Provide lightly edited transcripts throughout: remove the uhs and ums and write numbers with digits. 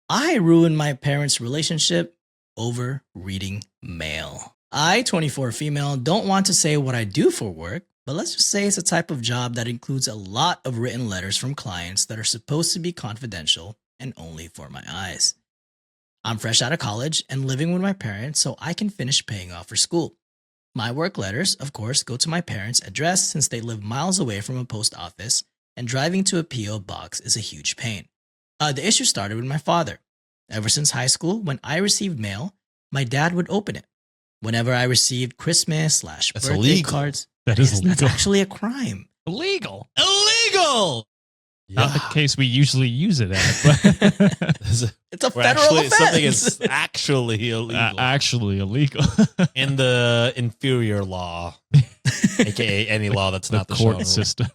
I ruined my parents' relationship over reading mail. I, 24 female, don't want to say what I do for work, but let's just say it's a type of job that includes a lot of written letters from clients that are supposed to be confidential and only for my eyes. I'm fresh out of college and living with my parents so I can finish paying off for school. My work letters, of course, go to my parents' address since they live miles away from a post office, and driving to a P.O. box is a huge pain. The issue started with my father. Ever since high school, when I received mail, my dad would open it. Whenever I received Christmas / That's birthday illegal. cards, That is that's illegal. actually a crime. Illegal. Illegal. Not the case we usually use it at, but It's a We're federal actually, offense. something is actually illegal actually illegal. in the inferior law, aka any law that's The not the court genre. system.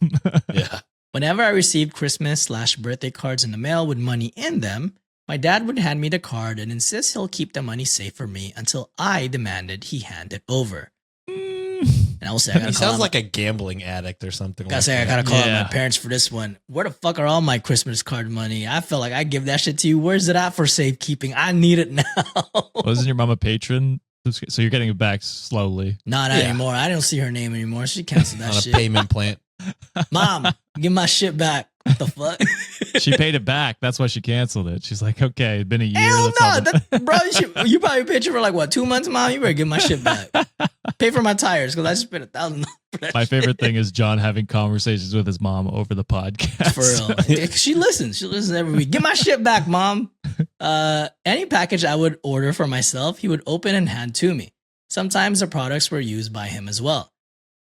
Yeah. Whenever I received Christmas / birthday cards in the mail with money in them, my dad would hand me the card and insist he'll keep the money safe for me until I demanded he hand it over. And I will say, I He gotta call sounds out like a gambling addict or something. Gotta like say, I that. gotta call out Yeah. my parents for this one. Where the fuck are all my Christmas card money? I feel like I give that shit to you. Where's it at for safekeeping? I need it now. Wasn't your mom a patron? So you're getting it back slowly. Not Yeah. anymore. I don't see her name anymore. She canceled that on a shit. payment plan. Mom, give my shit back. What the fuck? She paid it back. That's why she canceled it. She's like, okay, it's been a year. Hell That's all no, the- bro. You probably paid you for like what 2 months, mom. You better give my shit back. Pay for my tires because I just spent $1,000 for that. My shit. favorite thing is John having conversations with his mom over the podcast. For real. She listens. She listens every week. Get my shit back, mom. Any package I would order for myself, he would open and hand to me. Sometimes the products were used by him as well.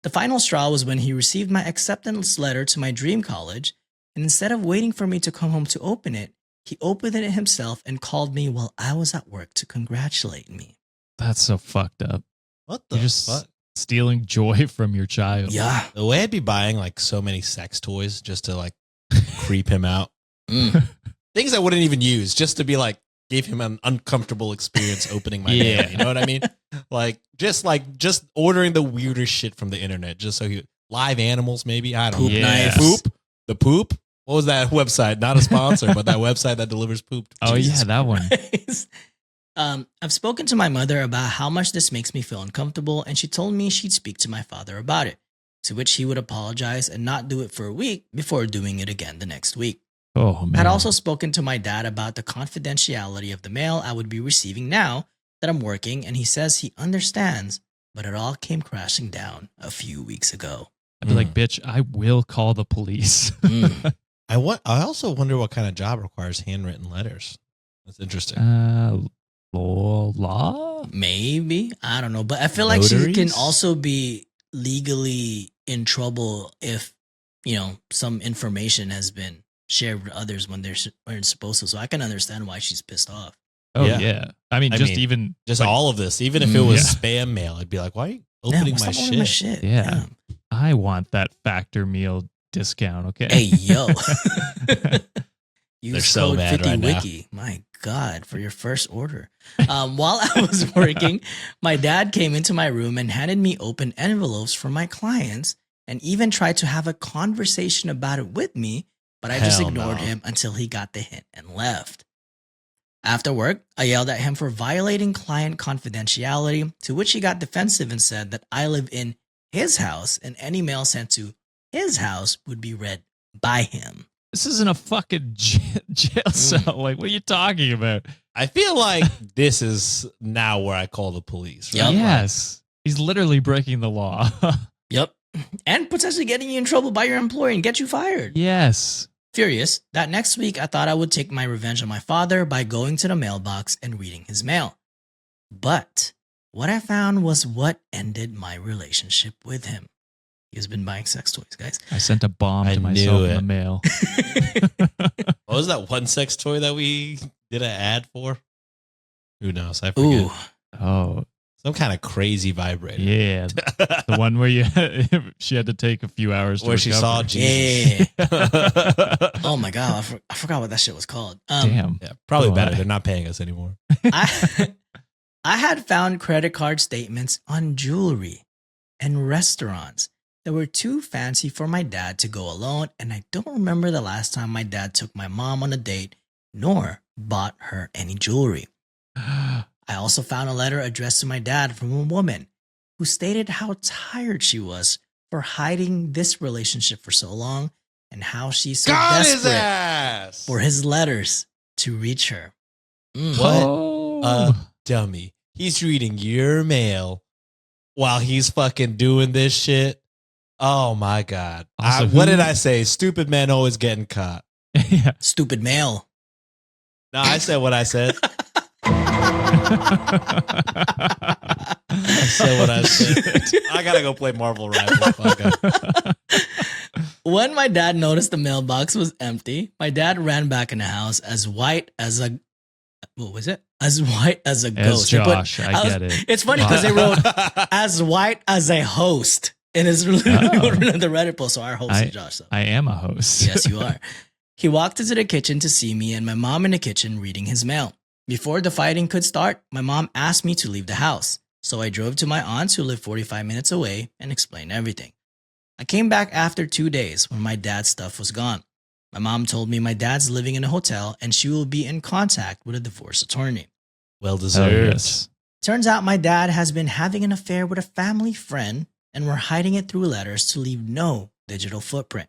The final straw was when he received my acceptance letter to my dream college, and instead of waiting for me to come home to open it, he opened it himself and called me while I was at work to congratulate me. That's so fucked up. What the You're just fuck? stealing joy from your child. Yeah. The way I'd be buying like so many sex toys just to like creep him out. Mm. Things I wouldn't even use just to be like, give him an uncomfortable experience opening my Yeah. mail. You know what I mean? Just ordering the weirdest shit from the internet just so he live animals maybe. I don't Poop know. Yeah. knives. The poop. What was that website? Not a sponsor, but that website that delivers poop. Oh, Jesus. yeah, that one. I've spoken to my mother about how much this makes me feel uncomfortable, and she told me she'd speak to my father about it, to which he would apologize and not do it for a week before doing it again the next week. Oh, man. I'd also spoken to my dad about the confidentiality of the mail I would be receiving now that I'm working, and he says he understands, but it all came crashing down a few weeks ago. I'd be like, bitch, I will call the police. Mm. I also wonder what kind of job requires handwritten letters. That's interesting. Law? Maybe. I don't know. But I feel like she can Notaries? also be legally in trouble if, some information has been shared with others when weren't supposed to. So I can understand why she's pissed off. Oh, Yeah. yeah. I mean, Just like, all of this, even if it was Yeah. spam mail, I'd be like, why are you Yeah, opening stop my ordering shit? Yeah. I want that factor meal discount, okay? Hey, yo. They're Use so code mad 50 right now. Wiki. My God, for your first order. While I was working, my dad came into my room and handed me open envelopes for my clients and even tried to have a conversation about it with me, but I just Hell ignored no. him until he got the hint and left. After work, I yelled at him for violating client confidentiality, to which he got defensive and said that I live in his house and any mail sent to his house would be read by him. This isn't a fucking jail cell. Like, what are you talking about? I feel like this is now where I call the police. Right? Yep. Yes. He's literally breaking the law. Yep. And potentially getting you in trouble by your employer and get you fired. Yes. Furious, that next week I thought I would take my revenge on my father by going to the mailbox and reading his mail. But what I found was what ended my relationship with him. He has been buying sex toys, guys. I sent a bomb I to myself knew in the it. mail. What was that one sex toy that we did an ad for? Who knows? I forget. Ooh, Oh, Some kind of crazy vibrator. yeah. The one where she had to take a few hours to Where she saw recover. Jesus. oh my God, I forgot what that shit was called. Damn. Yeah, probably Oh, better. I- They're not paying us anymore. I had found credit card statements on jewelry and restaurants that were too fancy for my dad to go alone, and I don't remember the last time my dad took my mom on a date nor bought her any jewelry. I also found a letter addressed to my dad from a woman who stated how tired she was for hiding this relationship for so long and how she's so Got his desperate ass for his letters to reach her. What Oh. a dummy. He's reading your mail while he's fucking doing this shit. Oh my God. Also, What who- did I say? Stupid men always getting caught. Yeah. Stupid male. No, I said what I said. I said what I said. I gotta go play Marvel Rivals. Fuck it. When my dad noticed the mailbox was empty, my dad ran back in the house as white as a what was it? As white as a As ghost. They put- Josh, I get it. It's funny because they wrote as white as a host in his the Reddit post. So our host is Josh. So. I am a host. Yes, you are. He walked into the kitchen to see me and my mom in the kitchen reading his mail. Before the fighting could start, my mom asked me to leave the house. So I drove to my aunt's who lived 45 minutes away and explained everything. I came back after 2 days when my dad's stuff was gone. My mom told me my dad's living in a hotel and she will be in contact with a divorce attorney. Well Oh, deserved. yes. Turns out my dad has been having an affair with a family friend and we're hiding it through letters to leave no digital footprint.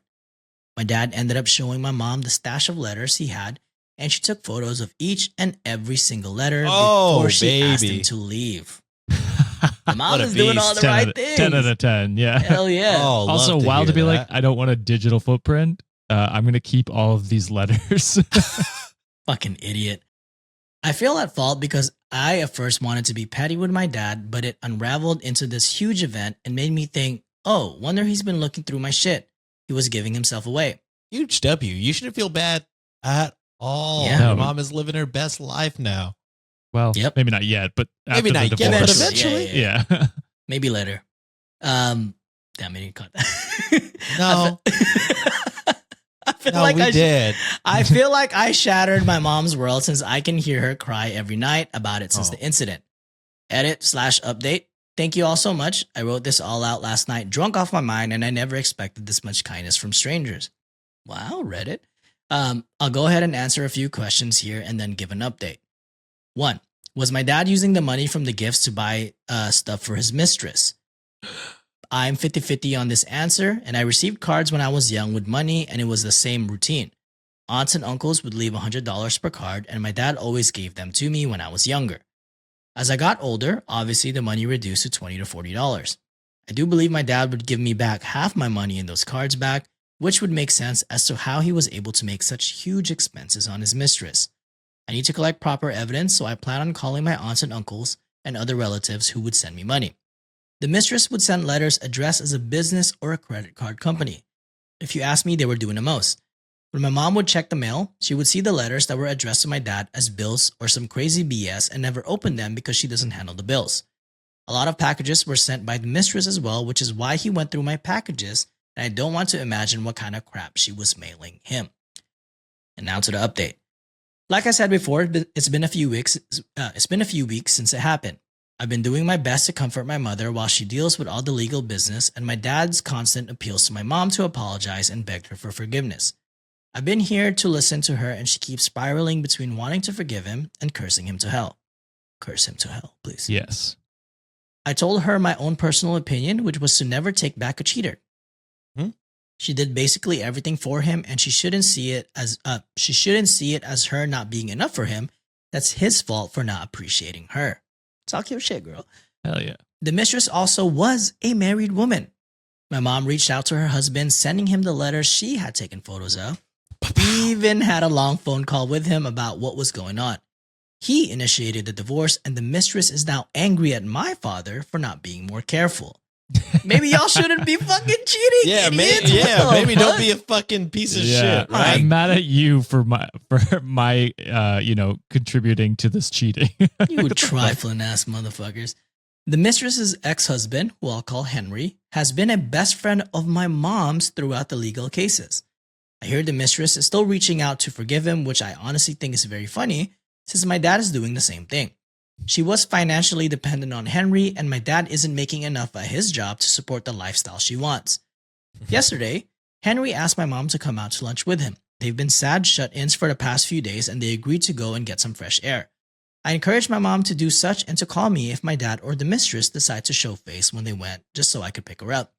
My dad ended up showing my mom the stash of letters he had, and she took photos of each and every single letter Oh, before she asked him baby. to leave. My mom What a is doing all beast. the right things. 10 out of 10. Yeah. Hell yeah. Oh, love Also, to wild to hear be like, that. I don't want a digital footprint. I'm going to keep all of these letters. Fucking idiot. I feel at fault because I at first wanted to be petty with my dad, but it unraveled into this huge event and made me think, oh, wonder he's been looking through my shit. He was giving himself away. Huge W. You shouldn't feel bad at all. Yeah. No. Your mom is living her best life now. Well, Yep. maybe not yet, but Maybe after not the yet, but divorce. eventually. Yeah. Maybe later. Damn, I didn't cut that. No. I feel No, like we did. I feel like I shattered my mom's world since I can hear her cry every night about it since Oh. the incident. Edit/update. Thank you all so much. I wrote this all out last night, drunk off my mind, and I never expected this much kindness from strangers. Wow, Reddit. I'll go ahead and answer a few questions here and then give an update. 1. Was my dad using the money from the gifts to buy stuff for his mistress? I'm 50-50 on this answer, and I received cards when I was young with money, and it was the same routine. Aunts and uncles would leave $100 per card, and my dad always gave them to me when I was younger. As I got older, obviously the money reduced to $20 to $40. I do believe my dad would give me back half my money in those cards back, which would make sense as to how he was able to make such huge expenses on his mistress. I need to collect proper evidence, so I plan on calling my aunts and uncles and other relatives who would send me money. The mistress would send letters addressed as a business or a credit card company. If you ask me, they were doing the most. When my mom would check the mail, she would see the letters that were addressed to my dad as bills or some crazy BS and never open them because she doesn't handle the bills. A lot of packages were sent by the mistress as well, which is why he went through my packages, and I don't want to imagine what kind of crap she was mailing him. And now to the update. Like I said before, it's been a few weeks since it happened. I've been doing my best to comfort my mother while she deals with all the legal business and my dad's constant appeals to my mom to apologize and beg her for forgiveness. I've been here to listen to her and she keeps spiraling between wanting to forgive him and cursing him to hell. Curse him to hell, please. Yes. I told her my own personal opinion, which was to never take back a cheater. Hmm? She did basically everything for him, and she shouldn't see it as her not being enough for him. That's his fault for not appreciating her. Talk your shit, girl. Hell yeah. The mistress also was a married woman. My mom reached out to her husband, sending him the letters she had taken photos of. We even had a long phone call with him about what was going on. He initiated the divorce, and the mistress is now angry at my father for not being more careful. Maybe y'all shouldn't be fucking cheating. Yeah, idiots. What the maybe fuck? don't be a fucking piece of Yeah. shit, right? I'm mad at you for my contributing to this cheating. You trifling ass motherfuckers. The mistress's ex-husband, who I'll call Henry, has been a best friend of my mom's throughout the legal cases. I hear the mistress is still reaching out to forgive him, which I honestly think is very funny, since my dad is doing the same thing. She was financially dependent on Henry, and my dad isn't making enough at his job to support the lifestyle she wants. Yesterday, Henry asked my mom to come out to lunch with him. They've been sad shut-ins for the past few days and they agreed to go and get some fresh air. I encouraged my mom to do such and to call me if my dad or the mistress decide to show face when they went, just so I could pick her up.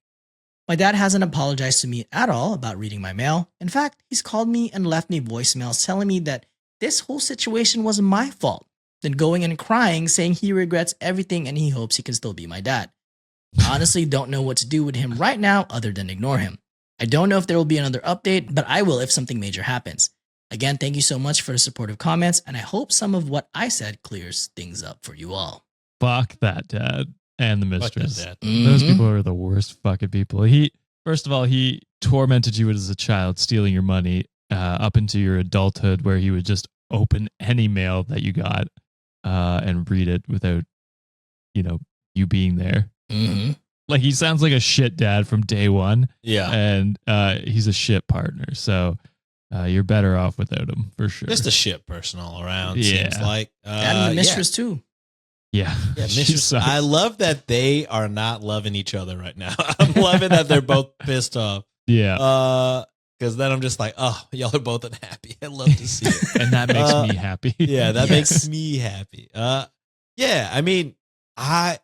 My dad hasn't apologized to me at all about reading my mail. In fact, he's called me and left me voicemails telling me that this whole situation was my fault, then going and crying saying he regrets everything and he hopes he can still be my dad. I honestly don't know what to do with him right now other than ignore him. I don't know if there will be another update, but I will if something major happens. Again, thank you so much for the supportive comments, and I hope some of what I said clears things up for you all. Fuck that dad and the Fuck that mistress. dad. Those people are the worst fucking people. First of all, he tormented you as a child, stealing your money up into your adulthood, where he would just open any mail that you got and read it without, you being there. Mm-hmm. Like, he sounds like a shit dad from day one. Yeah. And he's a shit partner. So you're better off without him for sure. Just a shit person all around, Yeah. seems like. And the mistress too. Yeah. Yeah, She mistress. sucks. I love that they are not loving each other right now. I'm loving that they're both pissed off. Yeah. Because then I'm just like, oh, y'all are both unhappy. I love to see it. And that makes me happy. Yeah, that Yes. makes me happy. Yeah, I mean, I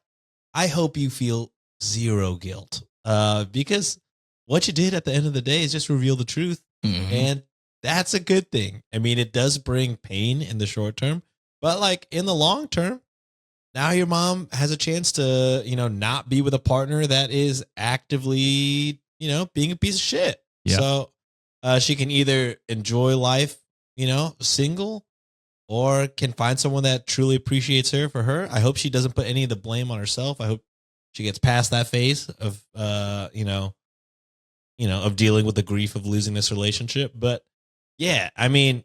hope you feel zero guilt. Because what you did at the end of the day is just reveal the truth. Mhm. And that's a good thing. I mean, it does bring pain in the short term, but like in the long term, now your mom has a chance to, not be with a partner that is actively, being a piece of shit. Yeah. So she can either enjoy life, single, or can find someone that truly appreciates her for her. I hope she doesn't put any of the blame on herself. I hope she gets past that phase of, of dealing with the grief of losing this relationship. But yeah, I mean,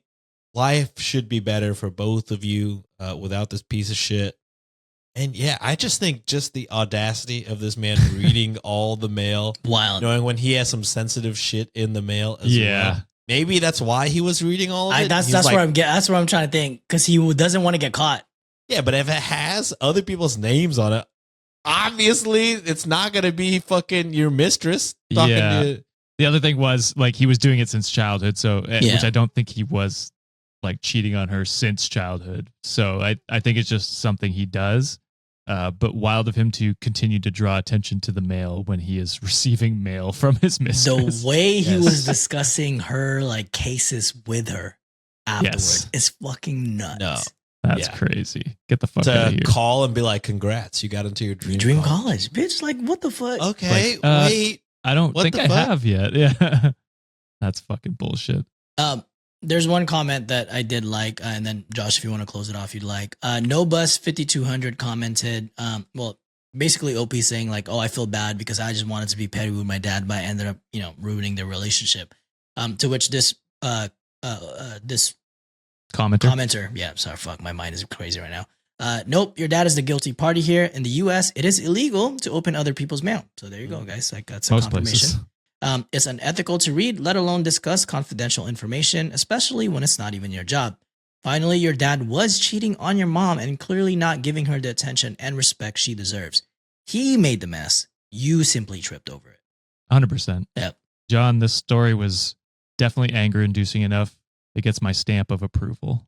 life should be better for both of you without this piece of shit. And yeah, I just think just the audacity of this man reading all the mail, Wild. knowing when he has some sensitive shit in the mail as Yeah. well. Maybe that's why he was reading all of it. That's He's like, where that's where I'm trying to think, because he doesn't want to get caught. yeah, but if it has other people's names on it, obviously it's not going to be fucking your mistress talking Yeah. to. The other thing was, like, he was doing it since childhood, so Yeah. which I don't think he was like cheating on her since childhood. So I think it's just something he does. But wild of him to continue to draw attention to the mail when he is receiving mail from his mistress. The way he Yes. was discussing her like cases with her afterward Yes. is fucking nuts. No. That's Yeah. crazy. Get the fuck out of To here. call and be like, congrats, you got into your dream, College, bitch. Like, what the fuck? Okay, Like, wait. I don't What think the I fuck? have yet. Yeah. That's fucking bullshit. There's one comment that I did like, and then Josh, if you want to close it off, you'd like. No Bus 5200 commented, basically OP saying like, "Oh, I feel bad because I just wanted to be petty with my dad, but I ended up, ruining their relationship." To which this this commenter, yeah, sorry, fuck, my mind is crazy right now. Nope, your dad is the guilty party here. In the U.S., it is illegal to open other people's mail. So there you go, guys. Like, that's a Most confirmation. places. It's unethical to read, let alone discuss confidential information, especially when it's not even your job. Finally, your dad was cheating on your mom and clearly not giving her the attention and respect she deserves. He made the mess. You simply tripped over it. 100%. Yep. John, this story was definitely anger inducing enough. It gets my stamp of approval.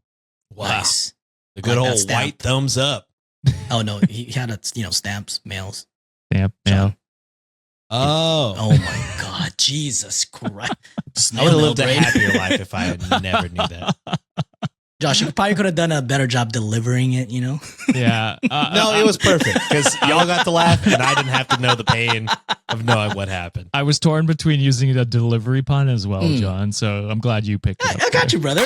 Wow. Nice. The good Like that old stamp. white thumbs up. Oh no, he had stamps, mails. Stamp, John. mail. Oh. Oh my God, Jesus Christ! I would have lived a Brain. happier life if I never knew that. Josh, you probably could have done a better job delivering it. Yeah. No, it was perfect because y'all got to laugh and I didn't have to know the pain of knowing what happened. I was torn between using a delivery pun as well, John. So I'm glad you picked it up. I got you, brother.